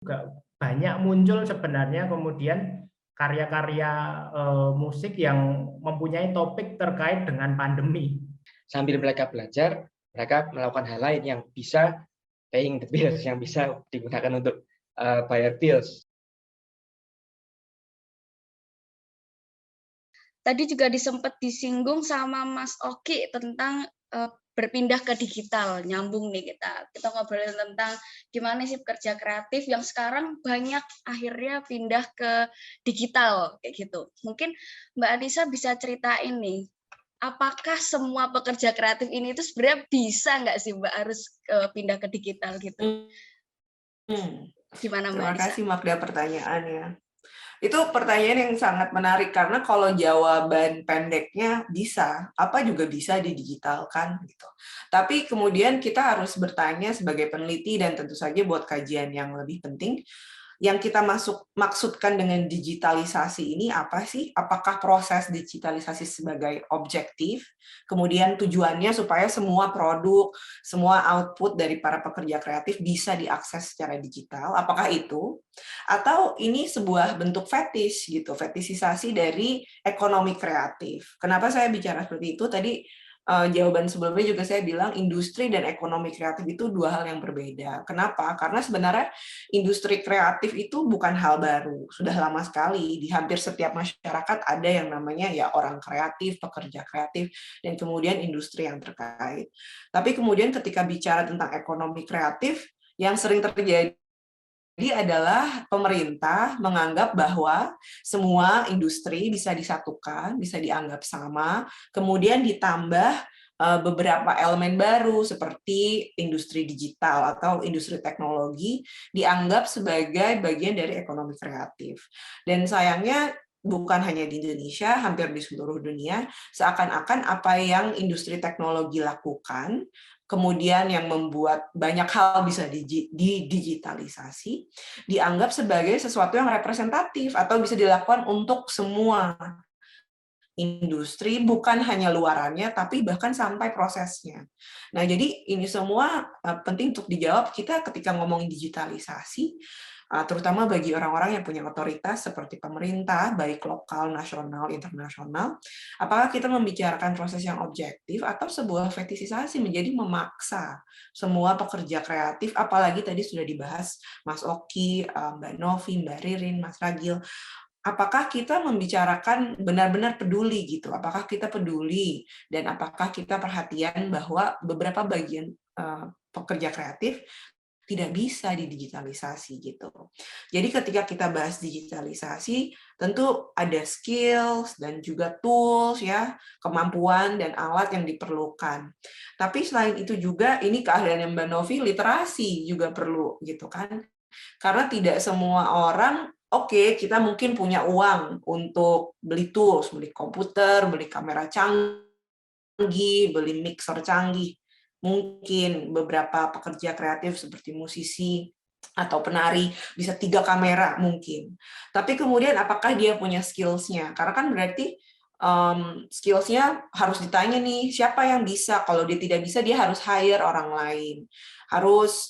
juga banyak muncul sebenarnya kemudian karya-karya musik yang mempunyai topik terkait dengan pandemi. Sambil mereka belajar, mereka melakukan hal lain yang bisa paying the bills, yang bisa digunakan untuk bayar bills. Tadi juga sempat disinggung sama Mas Oki tentang berpindah ke digital, nyambung nih kita ngobrolin tentang gimana sih pekerja kreatif yang sekarang banyak akhirnya pindah ke digital kayak gitu. Mungkin Mbak Anissa bisa ceritain nih, apakah semua pekerja kreatif ini itu sebenarnya bisa nggak sih Mbak harus pindah ke digital gitu? Gimana Mbak Terima Anissa? kasih Magda pertanyaannya. Itu pertanyaan yang sangat menarik karena kalau jawaban pendeknya bisa, apa juga bisa didigitalkan gitu. Tapi kemudian kita harus bertanya sebagai peneliti dan tentu saja buat kajian yang lebih penting, yang kita maksudkan dengan digitalisasi ini apa sih? Apakah proses digitalisasi sebagai objektif? Kemudian tujuannya supaya semua produk, semua output dari para pekerja kreatif bisa diakses secara digital. Apakah itu? Atau ini sebuah bentuk fetish gitu, fetishisasi dari ekonomi kreatif. Kenapa saya bicara seperti itu? Tadi jawaban sebelumnya juga saya bilang industri dan ekonomi kreatif itu dua hal yang berbeda. Kenapa? Karena sebenarnya industri kreatif itu bukan hal baru. Sudah lama sekali di hampir setiap masyarakat ada yang namanya ya orang kreatif, pekerja kreatif, dan kemudian industri yang terkait. Tapi kemudian ketika bicara tentang ekonomi kreatif, yang sering terjadi adalah pemerintah menganggap bahwa semua industri bisa disatukan, bisa dianggap sama, kemudian ditambah beberapa elemen baru seperti industri digital atau industri teknologi dianggap sebagai bagian dari ekonomi kreatif. Dan sayangnya bukan hanya di Indonesia, hampir di seluruh dunia, seakan-akan apa yang industri teknologi lakukan, kemudian yang membuat banyak hal bisa didigitalisasi, dianggap sebagai sesuatu yang representatif atau bisa dilakukan untuk semua industri, bukan hanya luarannya, tapi bahkan sampai prosesnya. Nah, jadi ini semua penting untuk dijawab kita ketika ngomongin digitalisasi, terutama bagi orang-orang yang punya otoritas seperti pemerintah, baik lokal, nasional, internasional, apakah kita membicarakan proses yang objektif atau sebuah fetisisasi menjadi memaksa semua pekerja kreatif, apalagi tadi sudah dibahas Mas Oki, Mbak Novi, Mbak Ririn, Mas Ragil, apakah kita membicarakan benar-benar peduli gitu? Apakah kita peduli dan apakah kita perhatian bahwa beberapa bagian pekerja kreatif tidak bisa didigitalisasi gitu. Jadi ketika kita bahas digitalisasi, tentu ada skills dan juga tools ya, kemampuan dan alat yang diperlukan. Tapi selain itu juga ini keahlian Mbak Novi, literasi juga perlu gitu kan. Karena tidak semua orang, oke, kita mungkin punya uang untuk beli tools, beli komputer, beli kamera canggih, beli mixer canggih. Mungkin beberapa pekerja kreatif seperti musisi atau penari bisa 3 kamera mungkin. Tapi kemudian apakah dia punya skills-nya? Karena kan berarti skills-nya harus ditanya nih, siapa yang bisa? Kalau dia tidak bisa, dia harus hire orang lain. Harus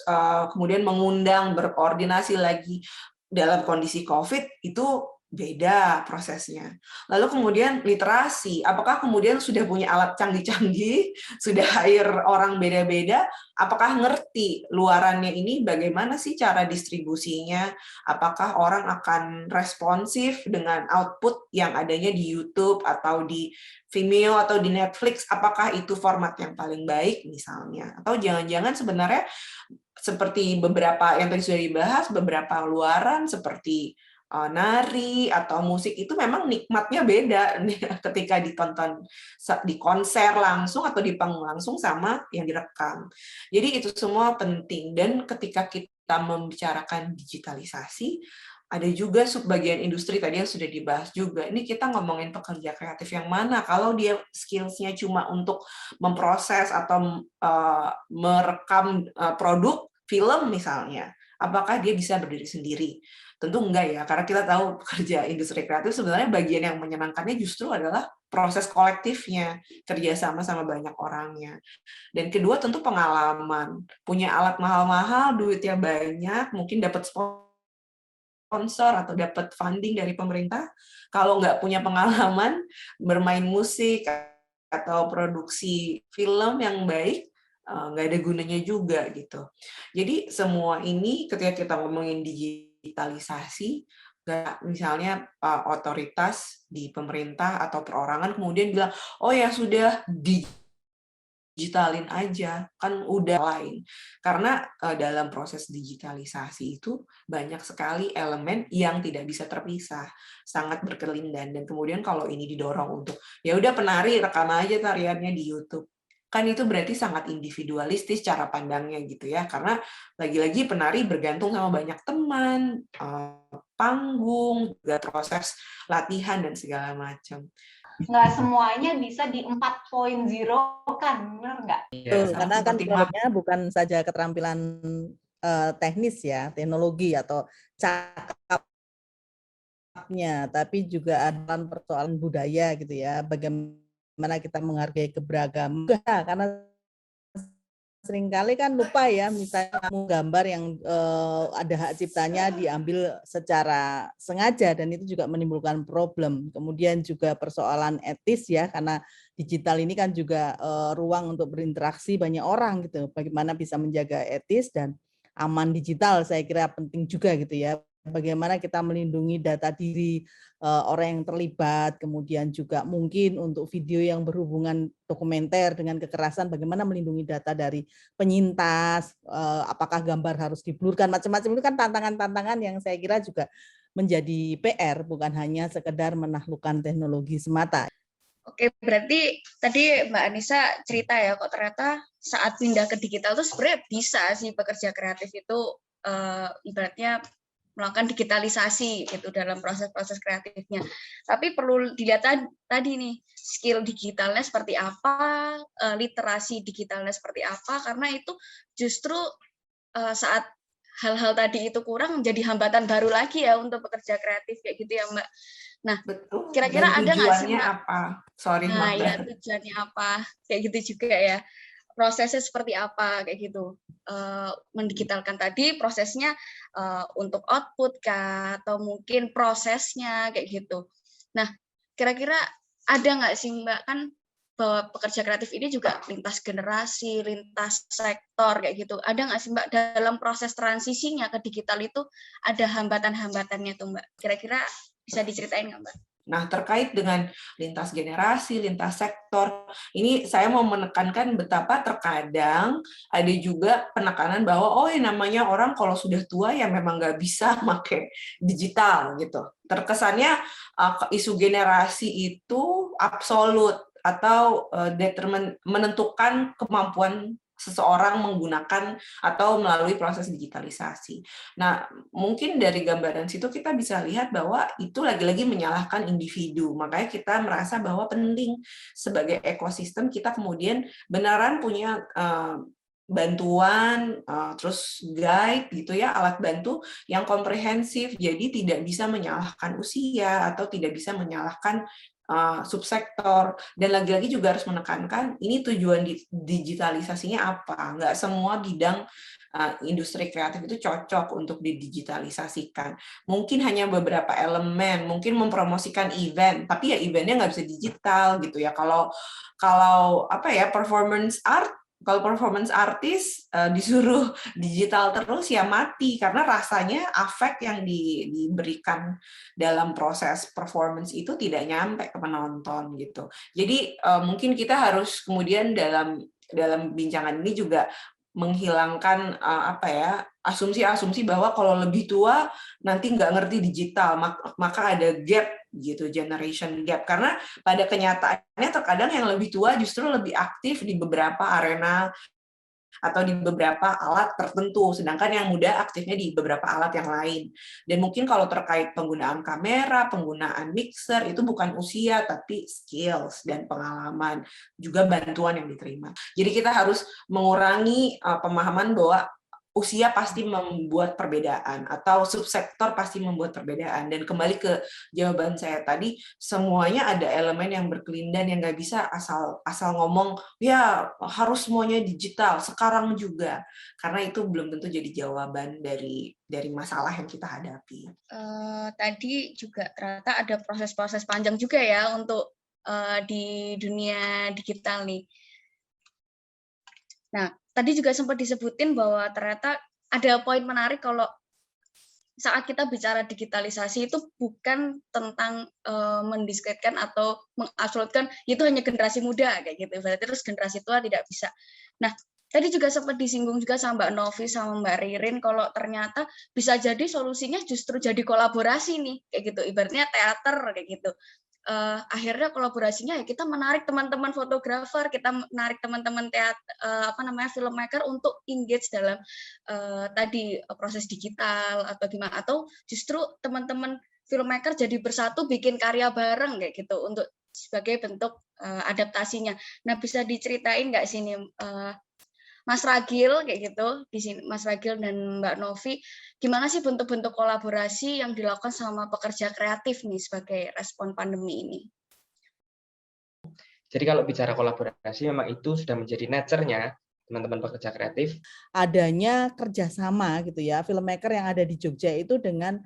kemudian mengundang, berkoordinasi lagi. Dalam kondisi COVID itu beda prosesnya. Lalu kemudian literasi, apakah kemudian sudah punya alat canggih-canggih, sudah hire orang beda-beda, apakah ngerti luarannya ini bagaimana sih cara distribusinya, apakah orang akan responsif dengan output yang adanya di YouTube atau di Vimeo atau di Netflix, apakah itu format yang paling baik misalnya, atau jangan-jangan sebenarnya seperti beberapa yang tadi sudah dibahas, beberapa luaran seperti nari atau musik itu memang nikmatnya beda ketika ditonton di konser langsung atau di panggung langsung sama yang direkam. Jadi itu semua penting, dan ketika kita membicarakan digitalisasi, ada juga subbagian industri tadi yang sudah dibahas juga. Ini kita ngomongin pekerja kreatif yang mana, kalau dia skills-nya cuma untuk memproses atau merekam produk film misalnya, apakah dia bisa berdiri sendiri? Tentu enggak ya, karena kita tahu pekerja industri kreatif sebenarnya bagian yang menyenangkannya justru adalah proses kolektifnya, kerjasama sama banyak orangnya. Dan kedua tentu pengalaman, punya alat mahal-mahal, duitnya banyak, mungkin dapat sponsor sponsor atau dapat funding dari pemerintah, kalau nggak punya pengalaman bermain musik atau produksi film yang baik, nggak ada gunanya juga gitu. Jadi semua ini ketika kita ngomongin digitalisasi, misalnya otoritas di pemerintah atau perorangan kemudian bilang, oh ya sudah digitalin aja, kan udah lain. Karena dalam proses digitalisasi itu banyak sekali elemen yang tidak bisa terpisah, sangat berkelindan. Dan kemudian kalau ini didorong untuk, ya udah penari rekam aja tariannya di YouTube. Kan itu berarti sangat individualistis cara pandangnya gitu ya, karena lagi-lagi penari bergantung sama banyak teman, panggung, juga proses latihan dan segala macam. Nggak semuanya bisa di 4.0 kan, benar nggak? Betul, karena kan produknya bukan saja keterampilan teknis ya, teknologi atau cakapnya, tapi juga ada persoalan budaya gitu ya, bagaimana kita menghargai keberagaman, karena seringkali kan lupa ya, misalnya gambar yang ada hak ciptanya diambil secara sengaja dan itu juga menimbulkan problem. Kemudian juga persoalan etis ya, karena digital ini kan juga ruang untuk berinteraksi banyak orang gitu. Bagaimana bisa menjaga etis dan aman digital, saya kira penting juga gitu ya. Bagaimana kita melindungi data diri orang yang terlibat, kemudian juga mungkin untuk video yang berhubungan dokumenter dengan kekerasan, bagaimana melindungi data dari penyintas, apakah gambar harus diblurkan, macam-macam itu kan tantangan-tantangan yang saya kira juga menjadi PR, bukan hanya sekedar menaklukkan teknologi semata. Oke, berarti tadi Mbak Anissa cerita ya, kok ternyata saat pindah ke digital itu sebenarnya bisa sih pekerja kreatif itu ibaratnya melakukan digitalisasi gitu dalam proses-proses kreatifnya. Tapi perlu dilihat tadi nih, skill digitalnya seperti apa, literasi digitalnya seperti apa, karena itu justru saat hal-hal tadi itu kurang menjadi hambatan baru lagi ya untuk pekerja kreatif kayak gitu ya Mbak. Nah, betul. Kira-kira ada nggak sih Mbak? Apa? Sorry, nah ya, tujuannya apa? Kayak gitu juga ya. Prosesnya seperti apa kayak gitu. Mendigitalkan tadi prosesnya untuk output kah, atau mungkin prosesnya kayak gitu. Nah, kira-kira ada nggak sih Mbak, kan bahwa pekerja kreatif ini juga lintas generasi, lintas sektor kayak gitu. Ada nggak sih Mbak dalam proses transisinya ke digital itu ada hambatan-hambatannya tuh Mbak? Kira-kira bisa diceritain nggak Mbak? Nah, terkait dengan lintas generasi, lintas sektor, ini saya mau menekankan betapa terkadang ada juga penekanan bahwa oh ya namanya orang kalau sudah tua ya memang nggak bisa pakai digital gitu. Terkesannya isu generasi itu absolut atau menentukan kemampuan seseorang menggunakan atau melalui proses digitalisasi. Nah, mungkin dari gambaran situ kita bisa lihat bahwa itu lagi-lagi menyalahkan individu. Makanya kita merasa bahwa penting sebagai ekosistem kita kemudian benaran punya bantuan, terus guide gitu ya, alat bantu yang komprehensif. Jadi tidak bisa menyalahkan usia atau tidak bisa menyalahkan subsektor, dan lagi-lagi juga harus menekankan ini tujuan digitalisasinya apa. Nggak semua bidang industri kreatif itu cocok untuk didigitalisasikan. Mungkin hanya beberapa elemen, mungkin mempromosikan event, tapi ya eventnya nggak bisa digital gitu ya. Kalau apa ya, performance art, kalau performance artis disuruh digital terus ya mati, karena rasanya afek yang diberikan dalam proses performance itu tidak nyampe ke penonton gitu. Jadi mungkin kita harus kemudian dalam bincangan ini juga menghilangkan asumsi-asumsi bahwa kalau lebih tua nanti nggak ngerti digital, maka ada gap gitu, generation gap, karena pada kenyataannya terkadang yang lebih tua justru lebih aktif di beberapa arena atau di beberapa alat tertentu, sedangkan yang muda aktifnya di beberapa alat yang lain. Dan mungkin kalau terkait penggunaan kamera, penggunaan mixer, itu bukan usia, tapi skills dan pengalaman, juga bantuan yang diterima. Jadi kita harus mengurangi pemahaman bahwa usia pasti membuat perbedaan atau subsektor pasti membuat perbedaan. Dan kembali ke jawaban saya tadi, semuanya ada elemen yang berkelindan yang nggak bisa asal ngomong ya harus semuanya digital sekarang juga, karena itu belum tentu jadi jawaban dari masalah yang kita hadapi. Tadi juga ternyata ada proses-proses panjang juga ya untuk di dunia digital nih. Nah, tadi juga sempat disebutin bahwa ternyata ada poin menarik kalau saat kita bicara digitalisasi itu bukan tentang mendiskreditkan atau mengabsolutkan itu hanya generasi muda kayak gitu. Berarti terus generasi tua tidak bisa. Nah, tadi juga sempat disinggung juga sama Mbak Novi sama Mbak Ririn kalau ternyata bisa jadi solusinya justru jadi kolaborasi nih kayak gitu. Ibaratnya teater kayak gitu. Akhirnya kolaborasinya ya kita menarik teman-teman fotografer, kita menarik teman-teman filmmaker untuk engage dalam tadi proses digital atau gimana, atau justru teman-teman filmmaker jadi bersatu bikin karya bareng kayak gitu untuk sebagai bentuk adaptasinya. Nah, bisa diceritain nggak sini Mas Ragil kayak gitu di sini, Mas Ragil dan Mbak Novi, gimana sih bentuk-bentuk kolaborasi yang dilakukan sama pekerja kreatif nih sebagai respon pandemi ini? Jadi kalau bicara kolaborasi memang itu sudah menjadi nature-nya teman-teman pekerja kreatif. Adanya kerjasama gitu ya, filmmaker yang ada di Jogja itu dengan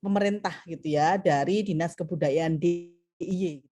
pemerintah gitu ya, dari Dinas Kebudayaan DIY.